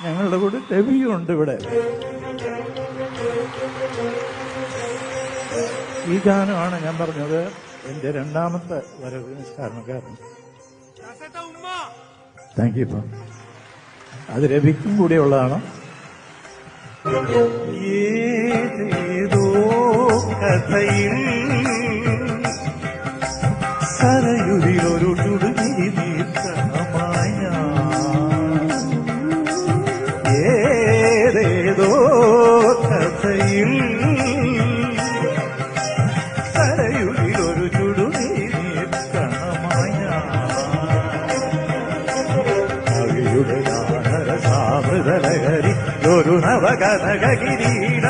ഞങ്ങളുടെ കൂടെ രവിയുണ്ട് ഇവിടെ. ഈ ഗാനമാണ് ഞാൻ പറഞ്ഞത് എന്റെ രണ്ടാമത്തെ വരവിന് കാരണക്കാരൻ. Thank you. അത് രവിക്കും കൂടിയുള്ളതാണ്. ഏതേതോ കഥയിൽ സരയുരിലൊരു ചുടുകിരി നീർക്കണമായ, ഏതേതോ കഥയിൽ സരയുരിലൊരു ചുടുകിരി നീർക്കണമായ, കവിയുടെ ഗാനരസാമൃതലഹരി ഒരു നവകനക കിരീട